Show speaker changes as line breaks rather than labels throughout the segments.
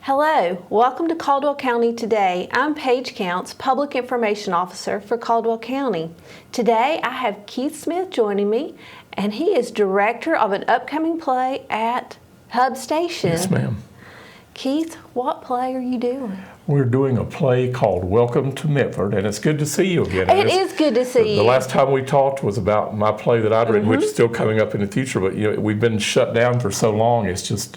Hello, welcome to Caldwell County Today. I'm Paige Counts, Public Information Officer for Caldwell County. Today I have Keith Smith joining me, and he is director of an upcoming play at Hub Station.
Yes, ma'am.
Keith, what play are you doing?
We're doing a play called Welcome to Medford, and it's good to see you again.
It is good to see you.
The last time we talked was about my play that I'd written, which is still coming up in the future, but we've been shut down for so long. It's just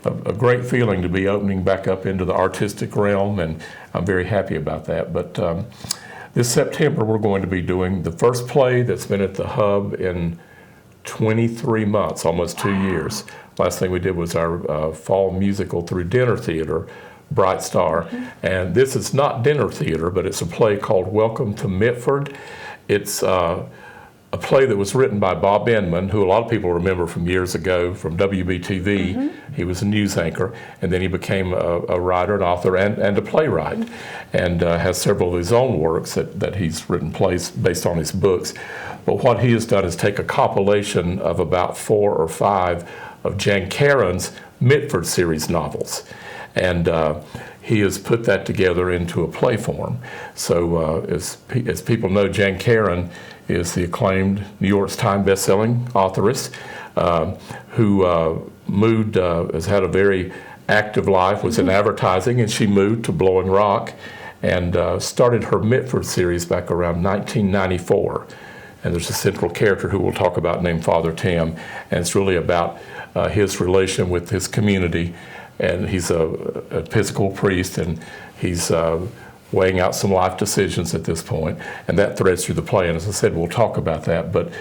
a great feeling to be opening back up into the artistic realm, and I'm very happy about that. But this September, we're going to be doing the first play that's been at the Hub in 23 months, almost 2 years. Last thing we did was our fall musical through Dinner Theater, Bright Star. And this is not dinner theater, but it's a play called Welcome to Mitford. It's a play that was written by Bob Inman, who a lot of people remember from years ago from WBTV. He was a news anchor, and then he became a writer, an author, and a playwright, and has several of his own works that he's written plays based on his books. But what he has done is take a compilation of about 4 or 5 of Karon's Mitford series novels. And he has put that together into a play form. So as people know, Karon is the acclaimed New York Times best-selling authoress who has had a very active life, was in advertising, and she moved to Blowing Rock and started her Mitford series back around 1994. And there's a central character who we'll talk about named Father Tim, and it's really about his relation with his community. And he's a Episcopal priest, and he's weighing out some life decisions at this point, and that threads through the play. And as I said, we'll talk about that. But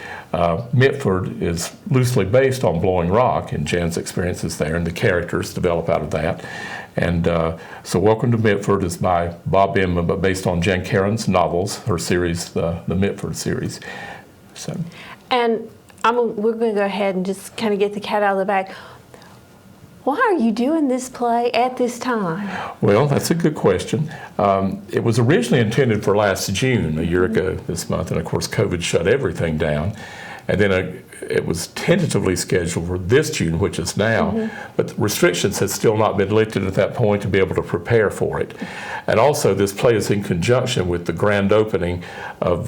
Mitford is loosely based on Blowing Rock and Jan's experiences there, and the characters develop out of that. And so Welcome to Mitford is by Bob Inman, but based on Karon's novels, her series, the Mitford series. So. And
we're going to go ahead and just kind of get the cat out of the bag. Why are you doing this play at this time?
Well, that's a good question. It was originally intended for last June, a year ago this month, and of course COVID shut everything down. And then it was tentatively scheduled for this June, which is now, but restrictions had still not been lifted at that point to be able to prepare for it. And also this play is in conjunction with the grand opening of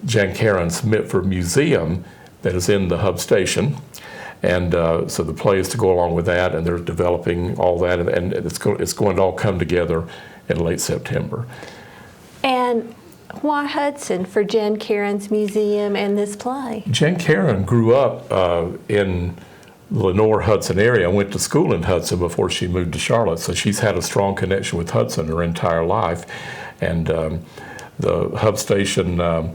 Karon's Mitford Museum that is in the Hub Station. And so the play is to go along with that, and they're developing all that, and it's going to all come together in late September.
And why Hudson for Karon's museum and this play?
Karon grew up in the Lenore, Hudson area and went to school in Hudson before she moved to Charlotte, so she's had a strong connection with Hudson her entire life. And the Hub Station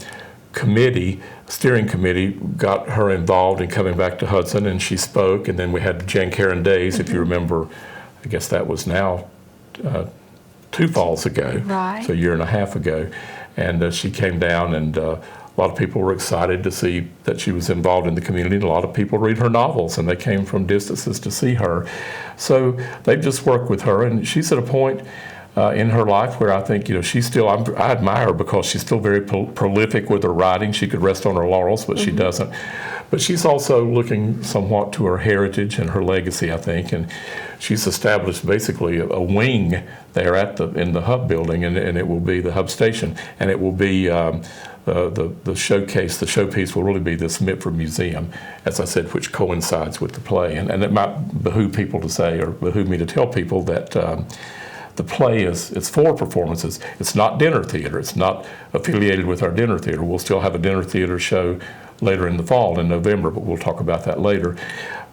steering committee got her involved in coming back to Hudson, and she spoke, and then we had Karon Days, if you remember. I guess that was now 2 falls ago,
right.
So a year and a half ago, and she came down, and a lot of people were excited to see that she was involved in the community, and a lot of people read her novels, and they came from distances to see her. So they just worked with her, and she's at a point in her life where I think, she's still, I admire her because she's still very prolific with her writing. She could rest on her laurels, but she doesn't. But she's also looking somewhat to her heritage and her legacy, I think, and she's established basically a wing there in the Hub building, and it will be the Hub Station, and it will be the showcase, the showpiece will really be this Mitford Museum, as I said, which coincides with the play. And it might behoove people to say, or behoove me to tell people that the play it's 4 performances. It's not dinner theater. It's not affiliated with our dinner theater. We'll still have a dinner theater show later in the fall, in November, but we'll talk about that later.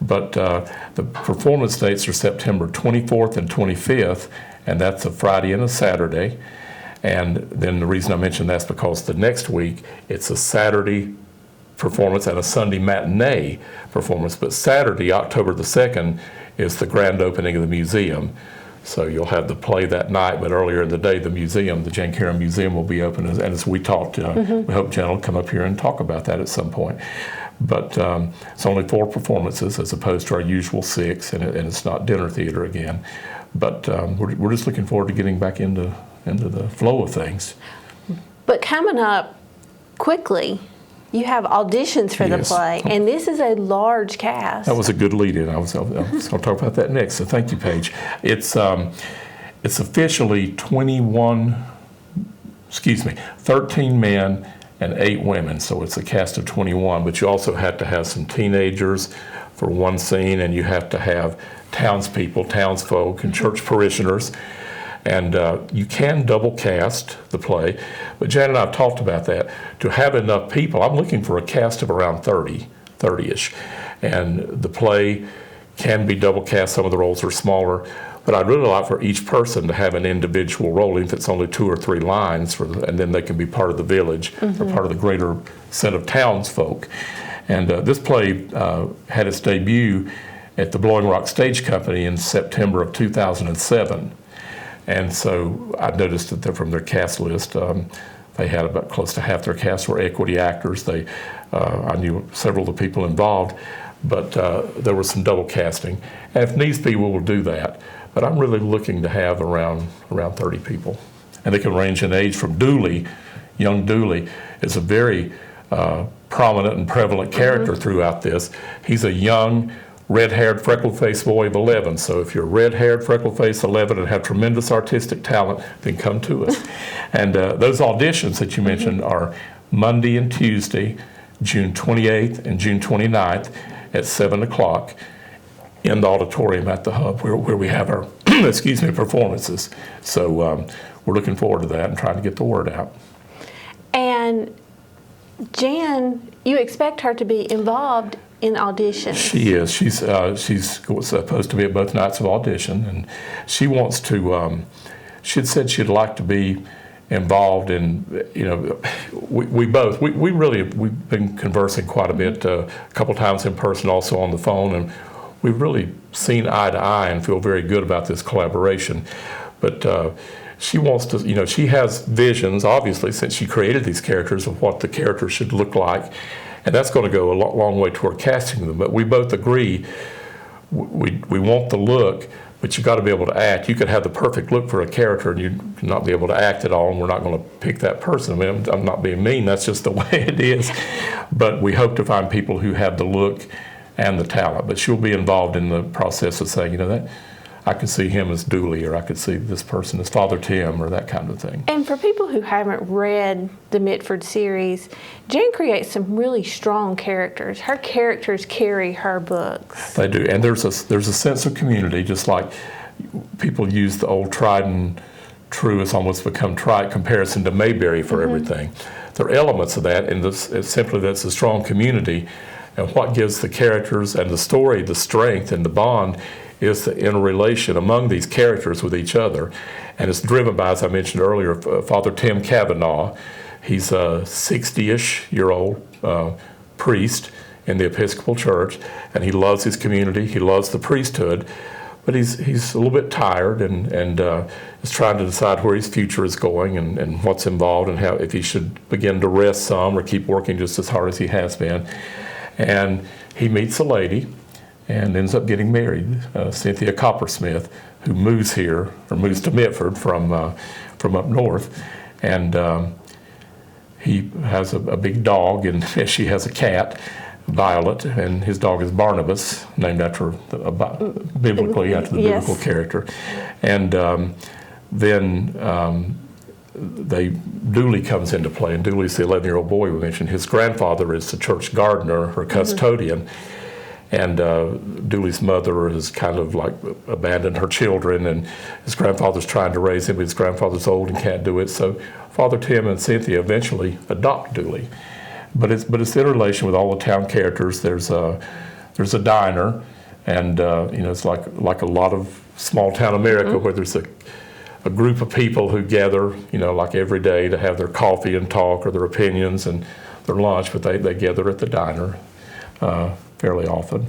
But the performance dates are September 24th and 25th, and that's a Friday and a Saturday. And then the reason I mentioned that's because the next week it's a Saturday performance and a Sunday matinee performance. But Saturday, October the 2nd, is the grand opening of the museum. So you'll have the play that night, but earlier in the day, the museum, the Karon Museum, will be open. And as we talked, we hope Jen will come up here and talk about that at some point. But it's only 4 performances as opposed to our usual 6, and it's not dinner theater again. But we're just looking forward to getting back into the flow of things.
But coming up quickly you have auditions for the
Yes.
play, and this is a large cast.
That was a good lead-in. I was going to talk about that next, so thank you, Paige. It's officially 13 men and 8 women, so it's a cast of 21, but you also have to have some teenagers for one scene, and you have to have townspeople, townsfolk, and church parishioners. And you can double cast the play, but Jan and I have talked about that. To have enough people, I'm looking for a cast of around 30-ish. And the play can be double cast, some of the roles are smaller, but I'd really like for each person to have an individual role, even if it's only 2 or 3 lines, and then they can be part of the village or part of the greater set of townsfolk. And this play had its debut at the Blowing Rock Stage Company in September of 2007. And so I noticed that from their cast list, they had about close to half their cast were equity actors. I knew several of the people involved, but there was some double casting. And if needs be, we will do that. But I'm really looking to have around 30 people. And they can range in age from Dooley. Young Dooley is a very prominent and prevalent character throughout this. He's a young, red-haired, freckle-faced boy of 11. So if you're red-haired, freckle-faced 11 and have tremendous artistic talent, then come to us. And those auditions that you mentioned are Monday and Tuesday, June 28th and June 29th at 7 o'clock in the auditorium at the Hub where we have our performances. So we're looking forward to that and trying to get the word out.
And Jan, you expect her to be involved in auditions.
She is. She's supposed to be at both nights of audition, and she wants to. She had said she'd like to be involved in. We've been conversing quite a bit, a couple times in person, also on the phone, and we've really seen eye to eye and feel very good about this collaboration. But she wants to. She has visions, obviously, since she created these characters, of what the characters should look like. And that's going to go a long way toward casting them. But we both agree we want the look, but you've got to be able to act. You could have the perfect look for a character and you'd not be able to act at all, and we're not going to pick that person. I mean, I'm not being mean. That's just the way it is. But we hope to find people who have the look and the talent. But she'll be involved in the process of saying, that I could see him as Dooley, or I could see this person as Father Tim, or that kind of thing.
And for people who haven't read the Mitford series, Jan creates some really strong characters. Her characters carry her books.
They do, and there's a sense of community, just like people use the old tried and true, it's almost become trite comparison to Mayberry for everything. There are elements of that, and it's simply that's a strong community, and what gives the characters and the story the strength and the bond is the interrelation among these characters with each other. And it's driven by, as I mentioned earlier, Father Tim Kavanagh. He's a 60-ish-year-old priest in the Episcopal Church, and he loves his community, he loves the priesthood, but he's a little bit tired and is trying to decide where his future is going and what's involved and how, if he should begin to rest some or keep working just as hard as he has been. And he meets a lady and ends up getting married, Cynthia Coppersmith, who moves here, or moves to Mitford from up north. And he has a big dog, and she has a cat, Violet, and his dog is Barnabas, named after biblically after the biblical character. And then Dooley comes into play, and Dooley's the 11-year-old boy we mentioned. His grandfather is the church gardener or custodian. And Dooley's mother has kind of like abandoned her children, and his grandfather's trying to raise him, but his grandfather's old and can't do it. So Father Tim and Cynthia eventually adopt Dooley. But it's the interrelation with all the town characters. There's a diner, and it's like a lot of small town America where there's a group of people who gather, like every day to have their coffee and talk or their opinions and their lunch, but they gather at the diner fairly often.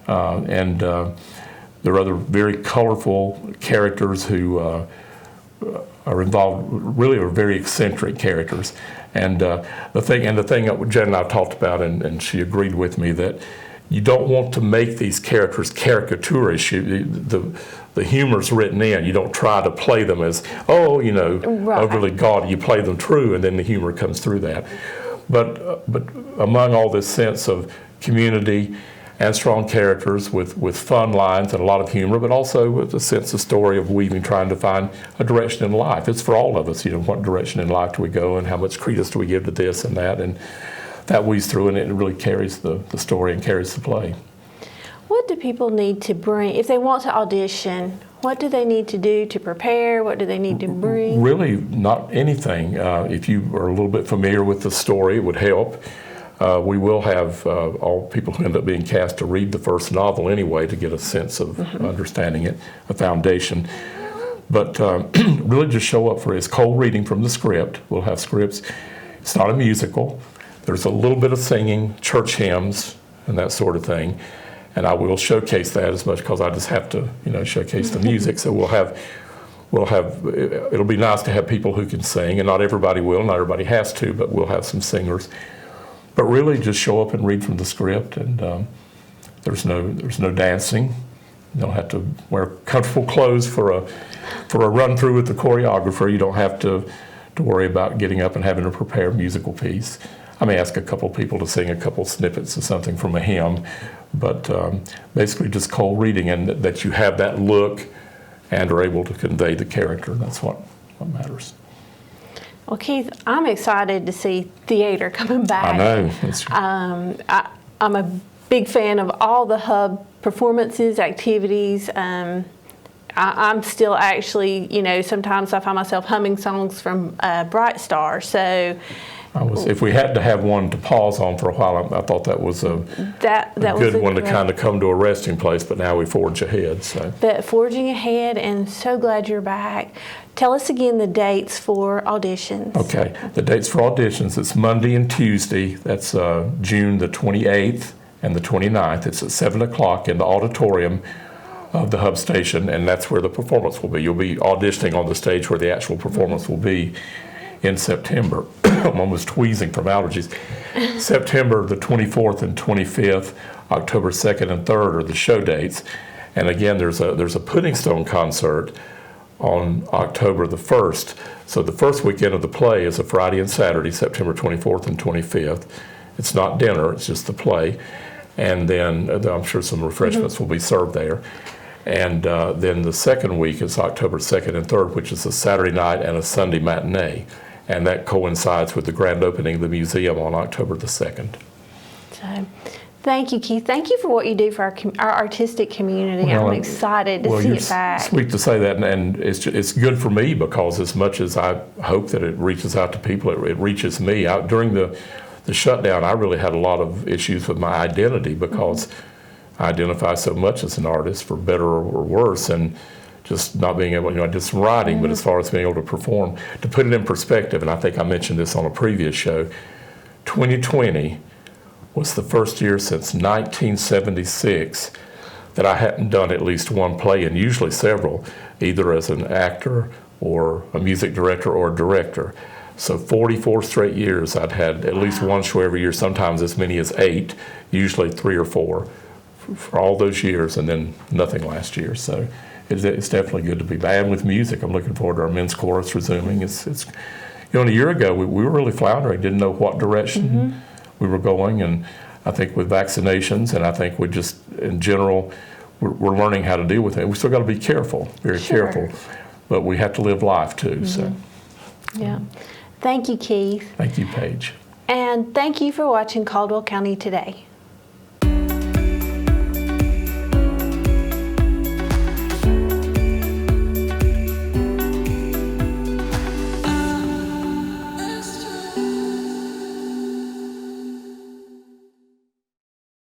And there are other very colorful characters who are involved, really are very eccentric characters. And the thing that Jen and I talked about, and she agreed with me, that you don't want to make these characters caricaturish. The humor's written in. You don't try to play them as, overly gaudy. You play them true, and then the humor comes through that. but among all this sense of community and strong characters with fun lines and a lot of humor, but also with a sense of story of weaving, trying to find a direction in life. It's for all of us, what direction in life do we go and how much credence do we give to this and that, and that weaves through and it really carries the story and carries the play.
What do people need to bring, if they want to audition, what do they need to do to prepare? What do they need to bring?
Really not anything. If you are a little bit familiar with the story, it would help. We will have all people who end up being cast to read the first novel anyway to get a sense of understanding it, a foundation. But really just show up for his cold reading from the script. We'll have scripts. It's not a musical. There's a little bit of singing, church hymns, and that sort of thing. And I will showcase that as much because I just have to, showcase the music. So it'll be nice to have people who can sing, and not everybody will, not everybody has to, but we'll have some singers. But really just show up and read from the script, and there's no dancing. You don't have to wear comfortable clothes for a run through with the choreographer. You don't have to worry about getting up and having to prepare a musical piece. I may ask a couple people to sing a couple snippets of something from a hymn, but basically just cold reading, and that you have that look and are able to convey the character. That's what matters.
Well, Keith, I'm excited to see theater coming back.
I know.
I'm a big fan of all the Hub performances, activities. I'm still actually, sometimes I find myself humming songs from Bright Star. So,
if we had to have one to pause on for a while, I thought that was a good one to kind of come to a resting place, but now we forge ahead. So.
But forging ahead, and so glad you're back. Tell us again the dates for auditions.
Okay, the dates for auditions, it's Monday and Tuesday. That's June the 28th and the 29th. It's at 7 o'clock in the auditorium of the Hub station, and that's where the performance will be. You'll be auditioning on the stage where the actual performance will be in September. I'm almost wheezing from allergies. September the 24th and 25th, October 2nd and 3rd are the show dates. And again, there's a Pudding Stone concert on October the 1st. So the first weekend of the play is a Friday and Saturday, September 24th and 25th. It's not dinner, it's just the play. And then I'm sure some refreshments will be served there. And then the second week is October 2nd and 3rd, which is a Saturday night and a Sunday matinee. And that coincides with the grand opening of the museum on October the 2nd.
So, thank you, Keith. Thank you for what you do for our artistic community.
Well,
I'm excited to see it back.
Sweet to say that, and it's good for me because as much as I hope that it reaches out to people, it reaches me. During the shutdown, I really had a lot of issues with my identity because I identify so much as an artist, for better or worse, and just not being able, I did some writing, but as far as being able to perform, to put it in perspective, and I think I mentioned this on a previous show, 2020 was the first year since 1976 that I hadn't done at least one play, and usually several, either as an actor or a music director or a director. So 44 straight years I'd had at least one show every year, sometimes as many as 8, usually 3 or 4 for all those years, and then nothing last year. So it's definitely good to be back. And with music, I'm looking forward to our men's chorus resuming. It's a year ago we were really floundering, didn't know what direction we were going, and I think with vaccinations, and I think we just in general we're learning how to deal with it. We still got to be careful, very careful, but we have to live life too. So
yeah, thank you, Keith.
Thank you, Paige.
And thank you for watching Caldwell County Today.